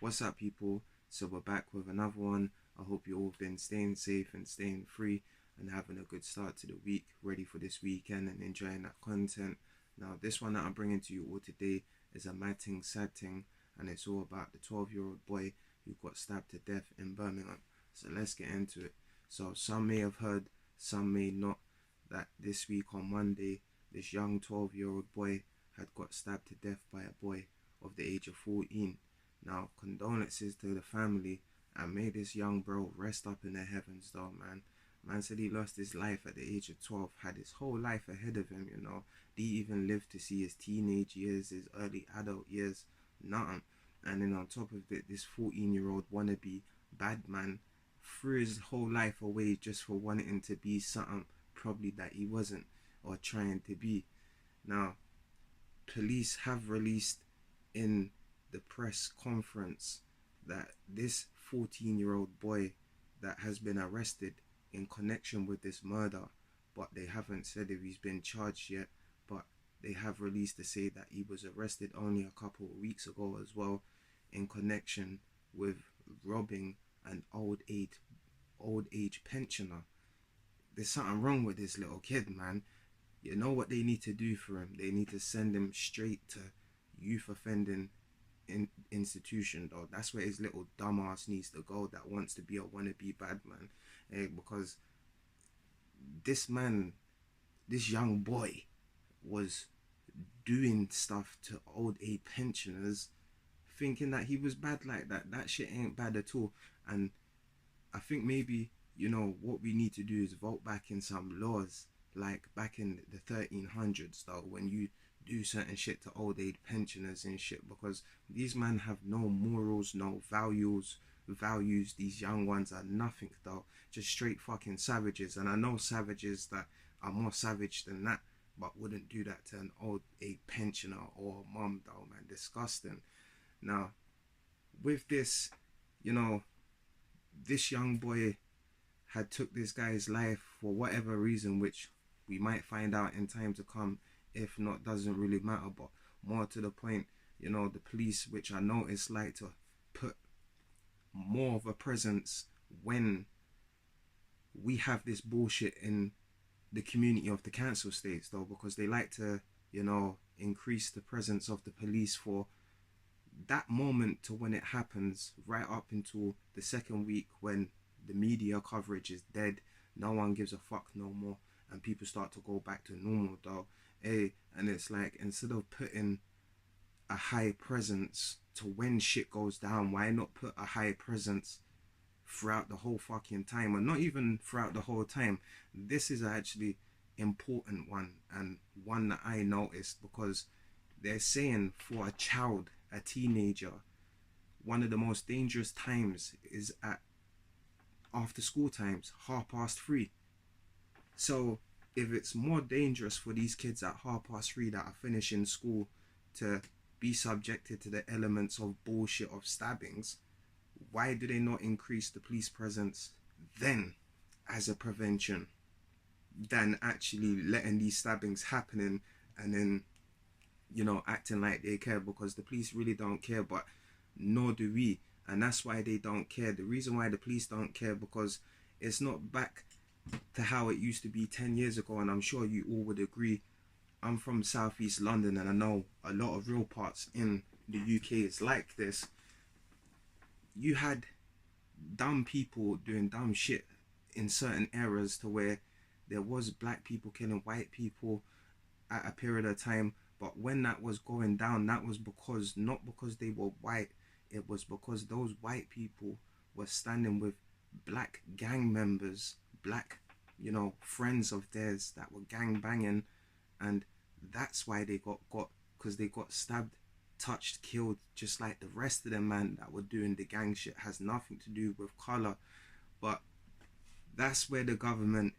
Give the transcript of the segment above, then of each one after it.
What's up, people? So we're back with another one. I hope you all been staying safe and staying free and having a good start to the week, ready for this weekend and enjoying that content. Now, this one that I'm bringing to you all today is a mad thing, sad thing, and it's all about the 12-year-old boy who got stabbed to death in Birmingham. So let's get into it. So some may have heard, some may not, that this week on Monday, this young 12-year-old boy had got stabbed to death by a boy of the age of 14. Now, condolences to the family, and may this young bro rest up in the heavens, though, man. Man said he lost his life at the age of 12, had his whole life ahead of him, you know. Didn't even live to see his teenage years, his early adult years, nothing. And then on top of it, this 14-year-old wannabe bad man threw his whole life away just for wanting to be something probably that he wasn't or trying to be. Now, police have released in the press conference that this 14-year-old boy that has been arrested in connection with this murder, but they haven't said if he's been charged yet, but they have released to say that he was arrested only a couple of weeks ago as well in connection with robbing an old age pensioner. There's something wrong with this little kid, man. You know what they need to do for him? They need to send him straight to youth offending institution, though. That's where his little dumbass needs to go that wants to be a wannabe bad man. Because this man, this young boy, was doing stuff to old age pensioners thinking that he was bad like that. That shit ain't bad at all. And I think maybe, what we need to do is vote back in some laws like back in the 1300s, though, when you do certain shit to old age pensioners and shit, because these men have no morals, no values. These young ones are nothing, though, just straight fucking savages. And I know savages that are more savage than that, but wouldn't do that to an old age pensioner or a mum, though, man. Disgusting. Now, with this, this young boy had took this guy's life for whatever reason, which we might find out in time to come. If not, doesn't really matter. But more to the point, the police, which I noticed, like to put more of a presence when we have this bullshit in the community of the council states, though, because they like to, increase the presence of the police for that moment to when it happens, right up until the second week when the media coverage is dead. No one gives a fuck no more, and people start to go back to normal, though. And it's like, instead of putting a high presence to when shit goes down, why not put a high presence throughout the whole fucking time? And not even throughout the whole time. This is actually important one, and one that I noticed, because they're saying for a child, a teenager, one of the most dangerous times is at after school times, 3:30. So if it's more dangerous for these kids at 3:30 that are finishing school to be subjected to the elements of bullshit of stabbings, why do they not increase the police presence then as a prevention than actually letting these stabbings happening and then acting like they care? Because the police really don't care, but nor do we. And that's why they don't care. The reason why the police don't care, because it's not back to how it used to be 10 years ago. And I'm sure you all would agree. I'm from southeast London, and I know a lot of real parts in the UK is like this. You had dumb people doing dumb shit in certain eras, to where there was black people killing white people at a period of time. But when that was going down, that was because, not because they were white, it was because those white people were standing with black gang members, black, friends of theirs that were gang banging. And that's why they got, because they got stabbed, touched, killed, just like the rest of them, man, that were doing the gang shit. Has nothing to do with color. But that's where the government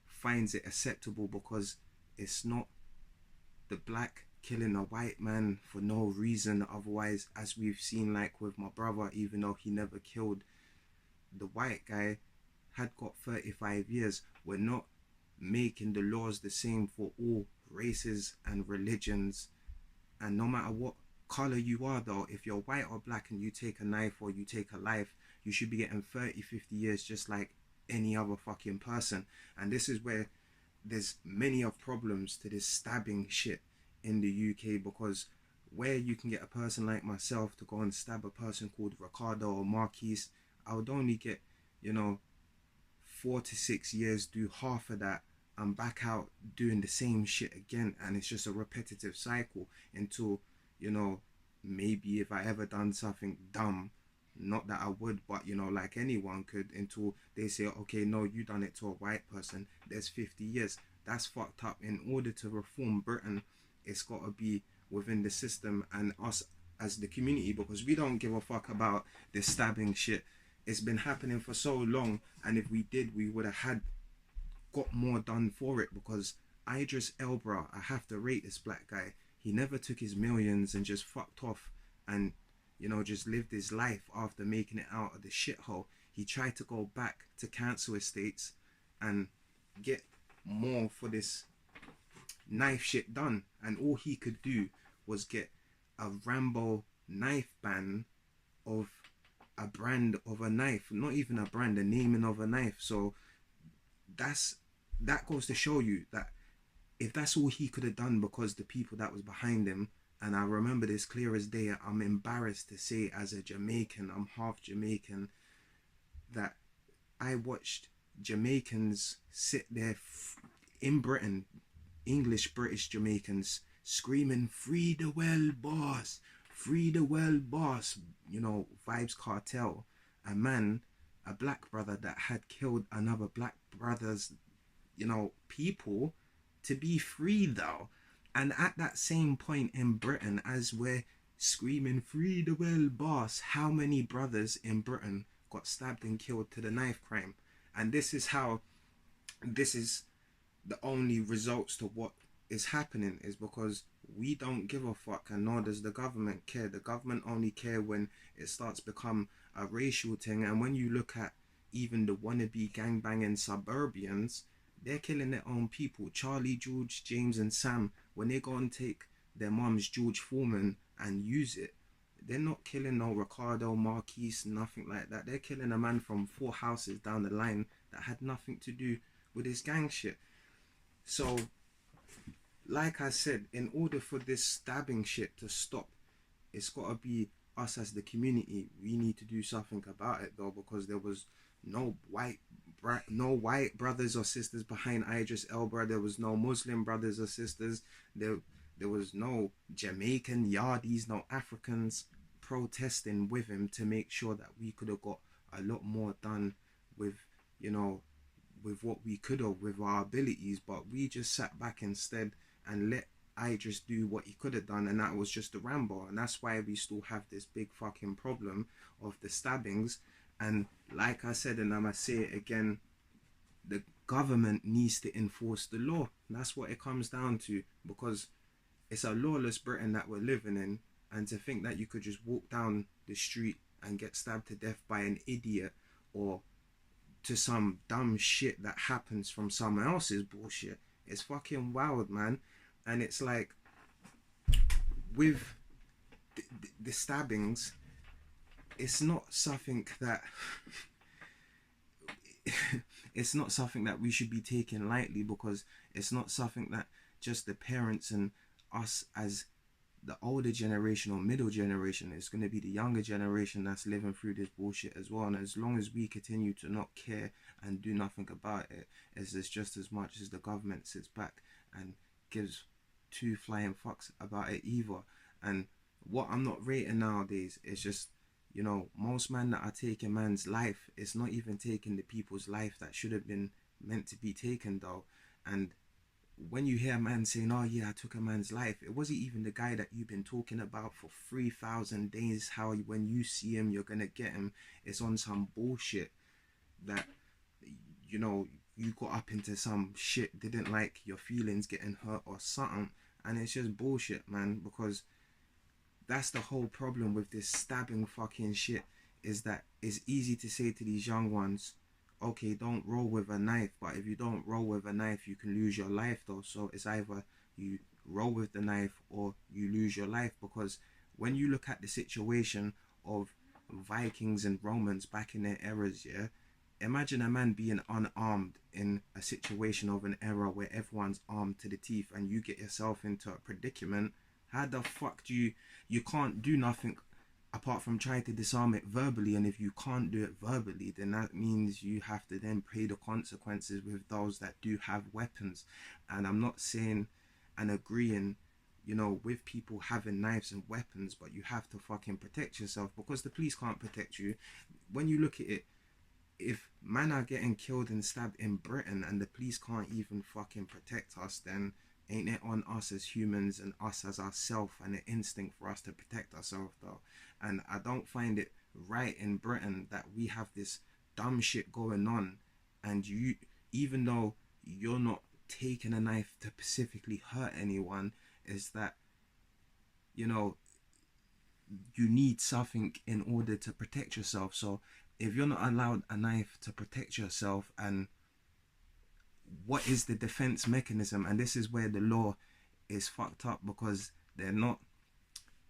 finds it acceptable, because it's not the black killing a white man for no reason. Otherwise, as we've seen, like with my brother, even though he never killed the white guy, had got 35 years. We're not making the laws the same for all races and religions, and no matter what color you are though. If you're white or black and you take a knife or you take a life, you should be getting 30, 50 years just like any other fucking person. And this is where there's many of problems to this stabbing shit in the UK, because where you can get a person like myself to go and stab a person called Ricardo or Marquise, I would only get, you know, 4 to 6 years, do half of that, I'm back out doing the same shit again. And it's just a repetitive cycle until, you know, maybe if I ever done something dumb, not that I would, but you know, like anyone could, until they say, okay, no, you done it to a white person, there's 50 years. That's fucked up. In order to reform Britain, it's got to be within the system and us as the community, because we don't give a fuck about this stabbing shit. It's been happening for so long, and if we did, we would have got more done for it. Because Idris Elba, I have to rate this black guy. He never took his millions and just fucked off and, you know, just lived his life after making it out of the shithole. He tried to go back to council estates and get more for this knife shit done, and all he could do was get a Rambo knife ban of a brand of a knife, not even a brand, the naming of a knife. So that goes to show you that if that's all he could have done, because the people that was behind him, and I remember this clear as day, I'm embarrassed to say as a Jamaican, I'm half Jamaican, that I watched Jamaicans sit there in Britain, English British Jamaicans, screaming, free the well boss, free the well boss, you know, Vibes Cartel. A man, a black brother that had killed another black brother's, you know, people, to be free though. And at that same point in Britain, as we're screaming, free the well boss, how many brothers in Britain got stabbed and killed to the knife crime? And this is the only results to what is happening, is because we don't give a fuck, and nor does the government care. The government only care when it starts become a racial thing. And when you look at even the wannabe gangbanging suburbians, they're killing their own people. Charlie, George, James and Sam, when they go and take their mum's George Foreman and use it, they're not killing no Ricardo, Marquise, nothing like that. They're killing a man from 4 houses down the line that had nothing to do with this gang shit. So, like I said, in order for this stabbing shit to stop, it's got to be us as the community. We need to do something about it though, because there was no white brothers or sisters behind Idris Elba. There was no Muslim brothers or sisters. There was no Jamaican Yardis, no Africans protesting with him to make sure that we could have got a lot more done with, you know, with what we could have with our abilities. But we just sat back instead and let Idris do what he could have done, and that was just a Rambo. And that's why we still have this big fucking problem of the stabbings. And like I said, and I'm gonna say it again, the government needs to enforce the law. And that's what it comes down to, because it's a lawless Britain that we're living in. And to think that you could just walk down the street and get stabbed to death by an idiot, or to some dumb shit that happens from someone else's bullshit, it's fucking wild, man. And it's like, with the stabbings, it's not something that it's not something that we should be taking lightly, because it's not something that just the parents and us as the older generation or middle generation, it's going to be the younger generation that's living through this bullshit as well. And as long as we continue to not care and do nothing about it, it's just as much as the government sits back and gives 2 flying fucks about it either. And what I'm not rating nowadays is just, you know, most men that are taking man's life, it's not even taking the people's life that should have been meant to be taken though. And when you hear a man saying, oh yeah, I took a man's life, it wasn't even the guy that you've been talking about for 3,000 days, how when you see him you're gonna get him. It's on some bullshit that, you know, you got up into some shit, didn't like your feelings getting hurt or something. And it's just bullshit, man, because that's the whole problem with this stabbing fucking shit, is that it's easy to say to these young ones, okay, don't roll with a knife. But if you don't roll with a knife, you can lose your life though. So it's either you roll with the knife or you lose your life, because when you look at the situation of Vikings and Romans back in their eras, yeah, imagine a man being unarmed in a situation of an era where everyone's armed to the teeth and you get yourself into a predicament. How the fuck do you can't do nothing apart from trying to disarm it verbally? And if you can't do it verbally, then that means you have to then pay the consequences with those that do have weapons. And I'm not saying and agreeing, you know, with people having knives and weapons, but you have to fucking protect yourself, because the police can't protect you. When you look at it, if men are getting killed and stabbed in Britain and the police can't even fucking protect us, then ain't it on us as humans and us as ourself and the instinct for us to protect ourselves though? And I don't find it right in Britain that we have this dumb shit going on, and you, even though you're not taking a knife to specifically hurt anyone, is that, you know, you need something in order to protect yourself. So if you're not allowed a knife to protect yourself, and what is the defense mechanism? And this is where the law is fucked up, because they're not,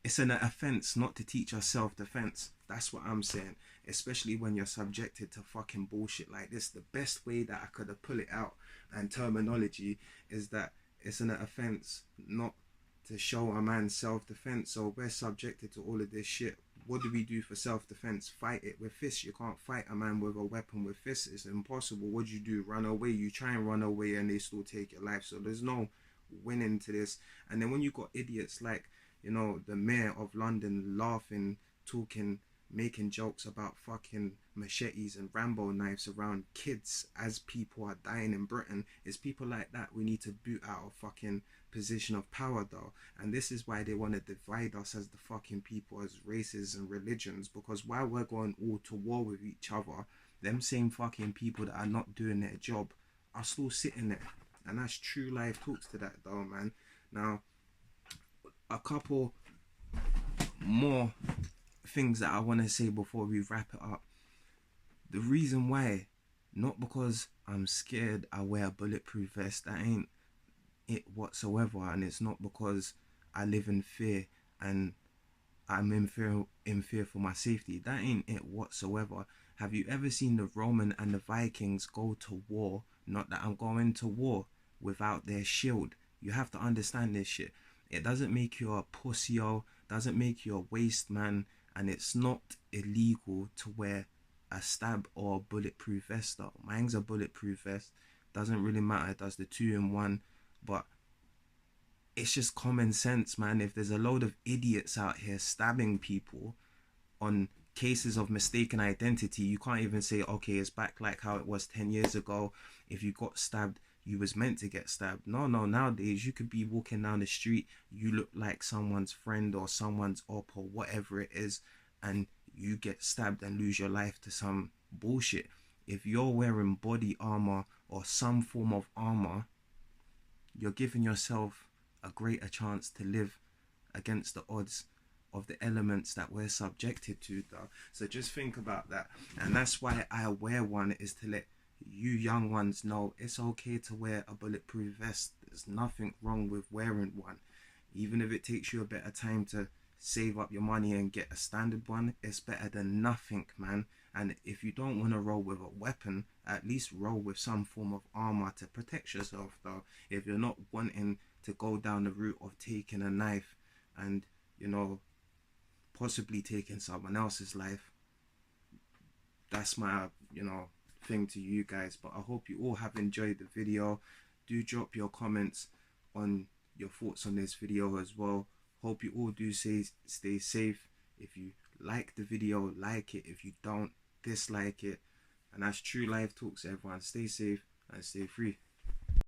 it's an offense not to teach us self-defense. That's what I'm saying. Especially when you're subjected to fucking bullshit like this. The best way that I could have put it out and terminology is that it's an offense not to show a man self-defense. So we're subjected to all of this shit. What do we do for self-defense? Fight it with fists. You can't fight a man with a weapon with fists. It's impossible. What do you do? Run away. You try and run away and they still take your life. So there's no winning to this. And then when you got idiots like, you know, the mayor of London laughing, talking, making jokes about fucking machetes and Rambo knives around kids as people are dying in Britain, it's people like that we need to boot out of fucking position of power though. And this is why they want to divide us as the fucking people, as races and religions, because while we're going all to war with each other, them same fucking people that are not doing their job are still sitting there. And that's true life talks to that though, man. Now, a couple more things that I want to say before we wrap it up. The reason why, not because I'm scared I wear a bulletproof vest, that ain't it whatsoever. And it's not because I live in fear and I'm in fear for my safety. That ain't it whatsoever. Have you ever seen the Roman and the Vikings go to war? Not that I'm going to war without their shield. You have to understand this shit. It doesn't make you a pussy, doesn't make you a waste man, and it's not illegal to wear a stab or a bulletproof vest though. Mine's a bulletproof vest. Doesn't really matter, it does the 2-in-1, but it's just common sense, man. If there's a load of idiots out here stabbing people on cases of mistaken identity, you can't even say, okay, it's back like how it was 10 years ago. If you got stabbed, you was meant to get stabbed. No, nowadays you could be walking down the street, you look like someone's friend or someone's op or whatever it is, and you get stabbed and lose your life to some bullshit. If you're wearing body armor or some form of armor, you're giving yourself a greater chance to live against the odds of the elements that we're subjected to though. So just think about that. And that's why I wear one, is to let you young ones know it's okay to wear a bulletproof vest. There's nothing wrong with wearing one. Even if it takes you a bit of time to save up your money and get a standard one, it's better than nothing, man. And if you don't want to roll with a weapon, at least roll with some form of armor to protect yourself though. If you're not wanting to go down the route of taking a knife and, you know, possibly taking someone else's life, that's my, you know, thing to you guys. But I hope you all have enjoyed the video. Do drop your comments on your thoughts on this video as well. Hope you all do stay safe. If you like the video, like it. If you don't, dislike it. And that's true life talks, everyone. Stay safe and stay free.